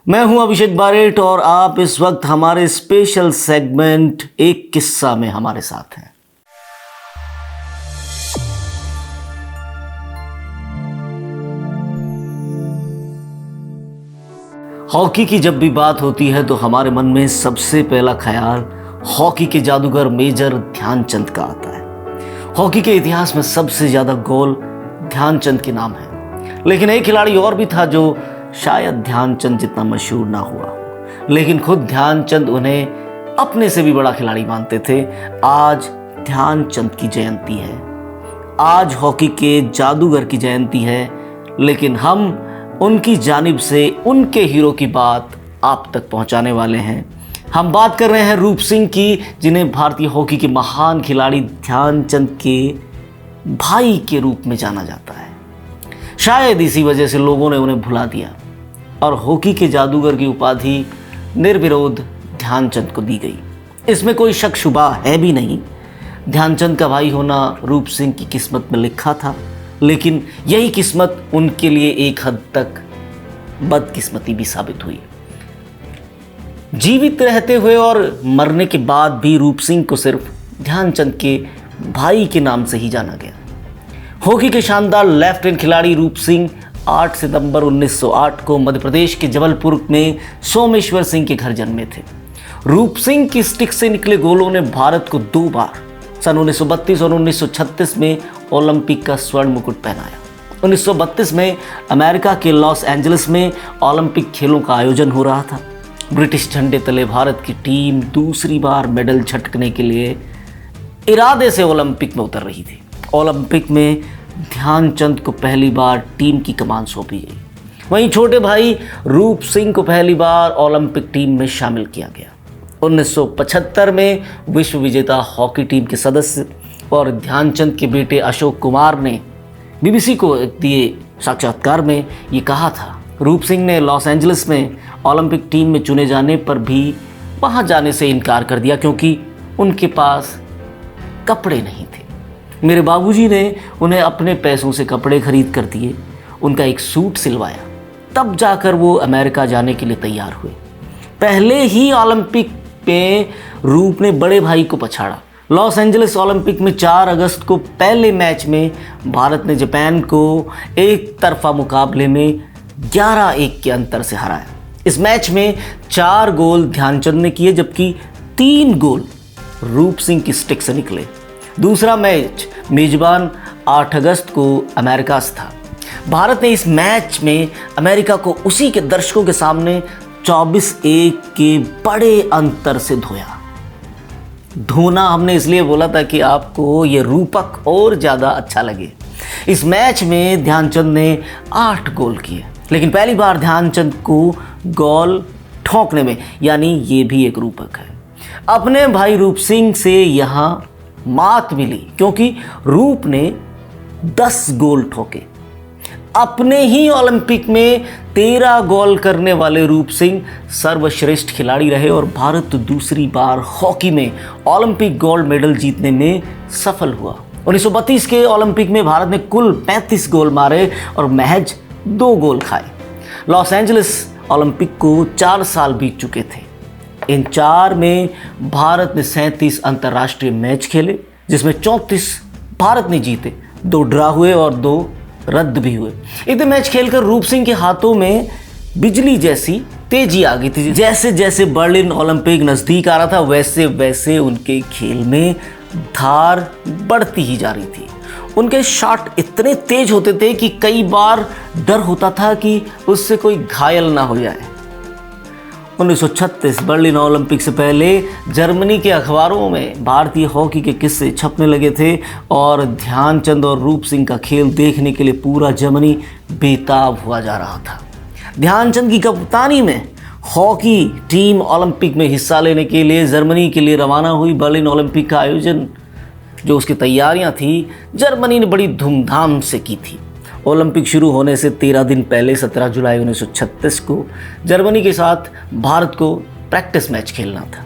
मैं हूं अभिषेक बारेट और आप इस वक्त हमारे स्पेशल सेगमेंट एक किस्सा में हमारे साथ हैं। हॉकी की जब भी बात होती है तो हमारे मन में सबसे पहला ख्याल हॉकी के जादूगर मेजर ध्यानचंद का आता है। हॉकी के इतिहास में सबसे ज्यादा गोल ध्यानचंद के नाम है, लेकिन एक खिलाड़ी और भी था जो शायद ध्यानचंद जितना मशहूर ना हुआ हो, लेकिन खुद ध्यानचंद उन्हें अपने से भी बड़ा खिलाड़ी मानते थे। आज ध्यानचंद की जयंती है, आज हॉकी के जादूगर की जयंती है, लेकिन हम उनकी जानिब से उनके हीरो की बात आप तक पहुंचाने वाले हैं। हम बात कर रहे हैं रूप सिंह की, जिन्हें भारतीय हॉकी के महान खिलाड़ी ध्यानचंद के भाई के रूप में जाना जाता है। शायद इसी वजह से लोगों ने उन्हें भुला दिया और हॉकी के जादूगर की उपाधि निर्विरोध ध्यानचंद को दी गई। इसमें कोई शक शुबा है भी नहीं। ध्यानचंद का भाई होना रूप सिंह की किस्मत में लिखा था, लेकिन यही किस्मत उनके लिए एक हद तक बदकिस्मती भी साबित हुई। जीवित रहते हुए और मरने के बाद भी रूप सिंह को सिर्फ ध्यानचंद के भाई के नाम से ही जाना गया। हॉकी के शानदार लेफ्ट हैंड खिलाड़ी रूप सिंह 8 सितंबर 1908 को मध्य प्रदेश के जबलपुर में सोमेश्वर सिंह के घर जन्मे थे। रूप सिंह की स्टिक से निकले गोलों ने भारत को 2 बार सन 1932 और 1936 में ओलंपिक का स्वर्ण मुकुट पहनाया। 1932 में अमेरिका के लॉस एंजलिस में ओलंपिक खेलों का आयोजन हो रहा था। ब्रिटिश झंडे तले भारत की टीम दूसरी बार मेडल झटकने के लिए इरादे से ओलंपिक में उतर रही थी। ओलंपिक में ध्यानचंद को पहली बार टीम की कमान सौंपी गई। वहीं छोटे भाई रूप सिंह को पहली बार ओलंपिक टीम में शामिल किया गया। 1975 में विश्व विजेता हॉकी टीम के सदस्य और ध्यानचंद के बेटे अशोक कुमार ने बीबीसी को दिए साक्षात्कार में ये कहा था, रूप सिंह ने लॉस एंजलिस में ओलंपिक टीम में चुने जाने पर भी वहां जाने से इनकार कर दिया क्योंकि उनके पास कपड़े नहीं थे। मेरे बाबूजी ने उन्हें अपने पैसों से कपड़े खरीद कर दिए, उनका एक सूट सिलवाया, तब जाकर वो अमेरिका जाने के लिए तैयार हुए। पहले ही ओलंपिक में रूप ने बड़े भाई को पछाड़ा। लॉस एंजलिस ओलंपिक में 4 अगस्त को पहले मैच में भारत ने जापान को एक तरफा मुकाबले में 11-1 के अंतर से हराया। इस मैच में 4 गोल ध्यानचंद ने किए, जबकि 3 गोल रूप सिंह की स्टिक से निकले। दूसरा मैच मेजबान 8 अगस्त को अमेरिका से था। भारत ने इस मैच में अमेरिका को उसी के दर्शकों के सामने 24-1 के बड़े अंतर से धोना हमने इसलिए बोला था कि आपको ये रूपक और ज़्यादा अच्छा लगे। इस मैच में ध्यानचंद ने 8 गोल किए, लेकिन पहली बार ध्यानचंद को गोल ठोंकने में, यानी ये भी एक रूपक है, अपने भाई रूप सिंह से यहाँ मात मिली क्योंकि रूप ने 10 गोल ठोके। अपने ही ओलंपिक में 13 गोल करने वाले रूप सिंह सर्वश्रेष्ठ खिलाड़ी रहे और भारत दूसरी बार हॉकी में ओलंपिक गोल्ड मेडल जीतने में सफल हुआ। 1932 के ओलंपिक में भारत ने कुल 35 गोल मारे और महज 2 गोल खाए। लॉस एंजलिस ओलंपिक को 4 साल बीत चुके थे। इन 4 में भारत ने 37 अंतर्राष्ट्रीय मैच खेले, जिसमें 34 भारत ने जीते, 2 ड्रा हुए और 2 रद्द भी हुए। इतने मैच खेलकर रूप सिंह के हाथों में बिजली जैसी तेजी आ गई थी। जैसे जैसे बर्लिन ओलंपिक नजदीक आ रहा था, वैसे वैसे उनके खेल में धार बढ़ती ही जा रही थी। उनके शॉट इतने तेज होते थे कि कई बार डर होता था कि उससे कोई घायल ना हो जाए। 1936 बर्लिन ओलंपिक से पहले जर्मनी के अखबारों में भारतीय हॉकी के किस्से छपने लगे थे और ध्यानचंद और रूप सिंह का खेल देखने के लिए पूरा जर्मनी बेताब हुआ जा रहा था। ध्यानचंद की कप्तानी में हॉकी टीम ओलंपिक में हिस्सा लेने के लिए जर्मनी के लिए रवाना हुई। बर्लिन ओलंपिक का आयोजन जो उसकी तैयारियां थी जर्मनी ने बड़ी धूमधाम से की थी। ओलंपिक शुरू होने से 13 दिन पहले 17 जुलाई 1936 को जर्मनी के साथ भारत को प्रैक्टिस मैच खेलना था।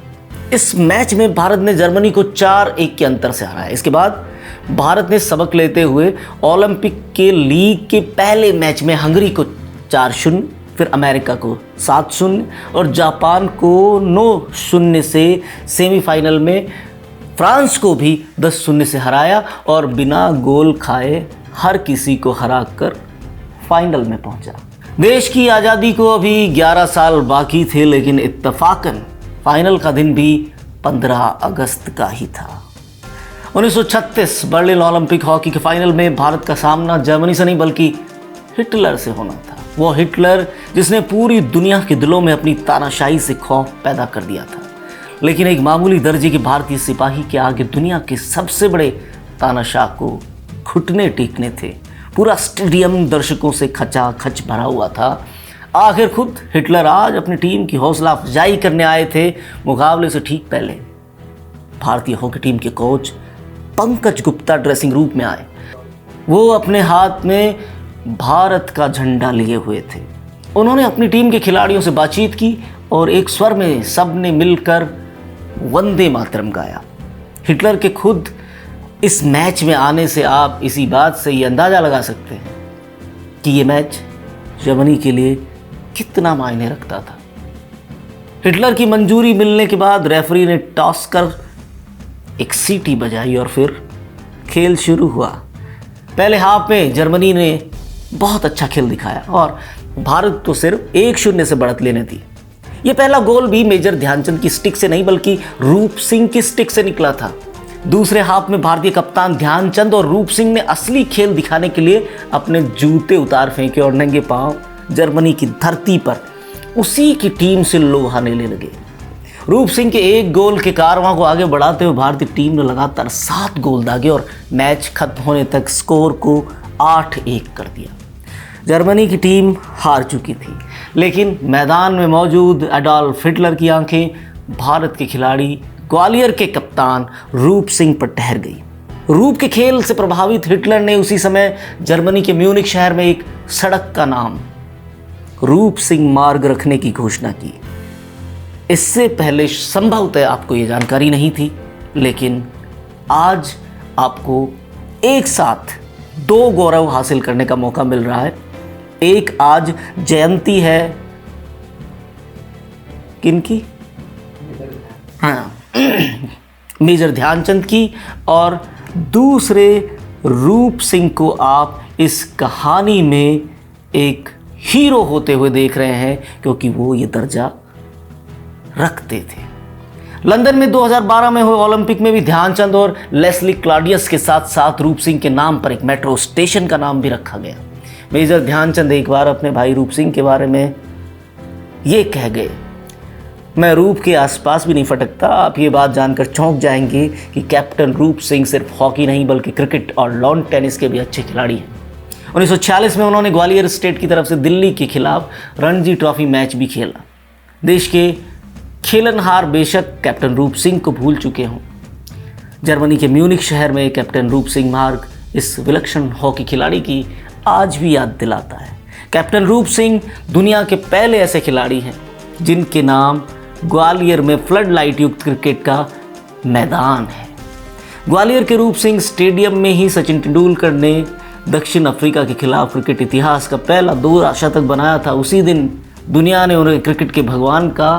इस मैच में भारत ने जर्मनी को 4-1 के अंतर से हराया। इसके बाद भारत ने सबक लेते हुए ओलंपिक के लीग के पहले मैच में हंगरी को 4-0 फिर अमेरिका को 7-0 और जापान को 9-0 से सेमीफाइनल में फ्रांस को भी 10-0 से हराया और बिना गोल खाए हर किसी को हराकर फाइनल में पहुंचा। देश की आज़ादी को अभी 11 साल बाकी थे, लेकिन इत्तफाकन फाइनल का दिन भी 15 अगस्त का ही था। 1936 बर्लिन ओलंपिक हॉकी के फाइनल में भारत का सामना जर्मनी से नहीं बल्कि हिटलर से होना था। वो हिटलर जिसने पूरी दुनिया के दिलों में अपनी तानाशाही से खौफ पैदा कर दिया था, लेकिन एक मामूली दर्जे के भारतीय सिपाही के आगे दुनिया के सबसे बड़े तानाशाह को घुटने टेकने थे। पूरा स्टेडियम दर्शकों से खचाखच भरा हुआ था। आखिर खुद हिटलर आज अपनी टीम की हौसला अफजाई करने आए थे। मुकाबले से ठीक पहले भारतीय हॉकी टीम के coach Pankaj Gupta dressing room में आए। वो अपने हाथ में भारत का झंडा लिए हुए थे। उन्होंने अपनी टीम के खिलाड़ियों से बातचीत की और एक स्वर में सबने मिलकर वंदे मातरम गाया। हिटलर के खुद इस मैच में आने से आप इसी बात से ये अंदाज़ा लगा सकते हैं कि ये मैच जर्मनी के लिए कितना मायने रखता था। हिटलर की मंजूरी मिलने के बाद रेफरी ने टॉस कर एक सीटी बजाई और फिर खेल शुरू हुआ। पहले हाफ में जर्मनी ने बहुत अच्छा खेल दिखाया और भारत तो सिर्फ 1-0 से बढ़त लेने दी। ये पहला गोल भी मेजर ध्यानचंद की स्टिक से नहीं बल्कि रूप सिंह की स्टिक से निकला था। दूसरे हाफ में भारतीय कप्तान ध्यानचंद और रूप सिंह ने असली खेल दिखाने के लिए अपने जूते उतार फेंके और नंगे पांव जर्मनी की धरती पर उसी की टीम से लोहाने लगे। रूप सिंह के एक गोल के कारवां को आगे बढ़ाते हुए भारतीय टीम ने लगातार 7 गोल दागे और मैच खत्म होने तक स्कोर को 8-1 कर दिया। जर्मनी की टीम हार चुकी थी, लेकिन मैदान में मौजूद एडोल्फ हिटलर की आंखें भारत के खिलाड़ी ग्वालियर के कप्तान रूप सिंह पर ठहर गई। रूप के खेल से प्रभावित हिटलर ने उसी समय जर्मनी के म्यूनिख शहर में एक सड़क का नाम रूप सिंह मार्ग रखने की घोषणा की। इससे पहले संभवतः आपको ये जानकारी नहीं थी, लेकिन आज आपको एक साथ 2 गौरव हासिल करने का मौका मिल रहा है। एक आज जयंती है किनकी? हाँ, मेजर ध्यानचंद की, और दूसरे रूप सिंह को आप इस कहानी में एक हीरो होते हुए देख रहे हैं क्योंकि वो ये दर्जा रखते थे। लंदन में 2012 में हुए ओलंपिक में भी ध्यानचंद और लेस्ली क्लॉडियस के साथ साथ रूप सिंह के नाम पर एक मेट्रो स्टेशन का नाम भी रखा गया। मेजर ध्यानचंद एक बार अपने भाई रूप सिंह के बारे में ये कह गए, मैं रूप के आसपास भी नहीं फटकता। आप ये बात जानकर चौंक जाएंगे कि कैप्टन रूप सिंह सिर्फ हॉकी नहीं बल्कि क्रिकेट और लॉन टेनिस के भी अच्छे खिलाड़ी हैं। 1946 में उन्होंने ग्वालियर स्टेट की तरफ से दिल्ली के खिलाफ रणजी ट्रॉफी मैच भी खेला। देश के खेलनहार बेशक कैप्टन रूप सिंह को भूल चुके हों, जर्मनी के म्यूनिख शहर में कैप्टन रूप सिंह मार्ग इस विलक्षण हॉकी खिलाड़ी की आज भी याद दिलाता है। कैप्टन रूप सिंह दुनिया के पहले ऐसे खिलाड़ी हैं जिनके नाम ग्वालियर में फ्लड लाइट युक्त क्रिकेट का मैदान है। ग्वालियर के रूप सिंह स्टेडियम में ही सचिन तेंदुलकर ने दक्षिण अफ्रीका के खिलाफ क्रिकेट इतिहास का पहला 2 शतक बनाया था। उसी दिन दुनिया ने उन्हें क्रिकेट के भगवान का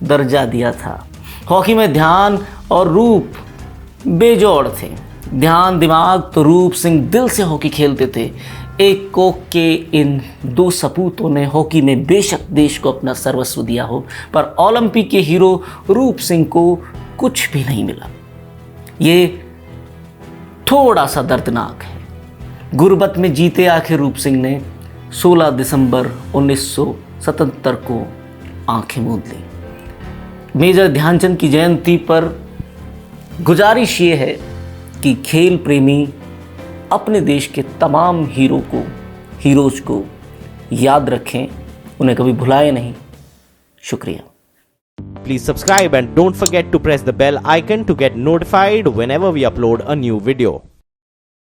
दर्जा दिया था। हॉकी में ध्यान और रूप बेजोड़ थे। ध्यान दिमाग तो रूप सिंह दिल से हॉकी खेलते थे। एक कोक के इन 2 सपूतों ने हॉकी में बेशक देश को अपना सर्वस्व दिया हो, पर ओलंपिक के हीरो रूप सिंह को कुछ भी नहीं मिला। ये थोड़ा सा दर्दनाक है। गुर्बत में जीते आखिर रूप सिंह ने 16 दिसंबर 1977 को आंखें मूंद ली। मेजर ध्यानचंद की जयंती पर गुजारिश ये है कि खेल प्रेमी अपने देश के तमाम हीरोज को याद रखें, उन्हें कभी भुलाएं नहीं। शुक्रिया। Please subscribe and don't forget to press the bell icon to get notified whenever we upload a new video.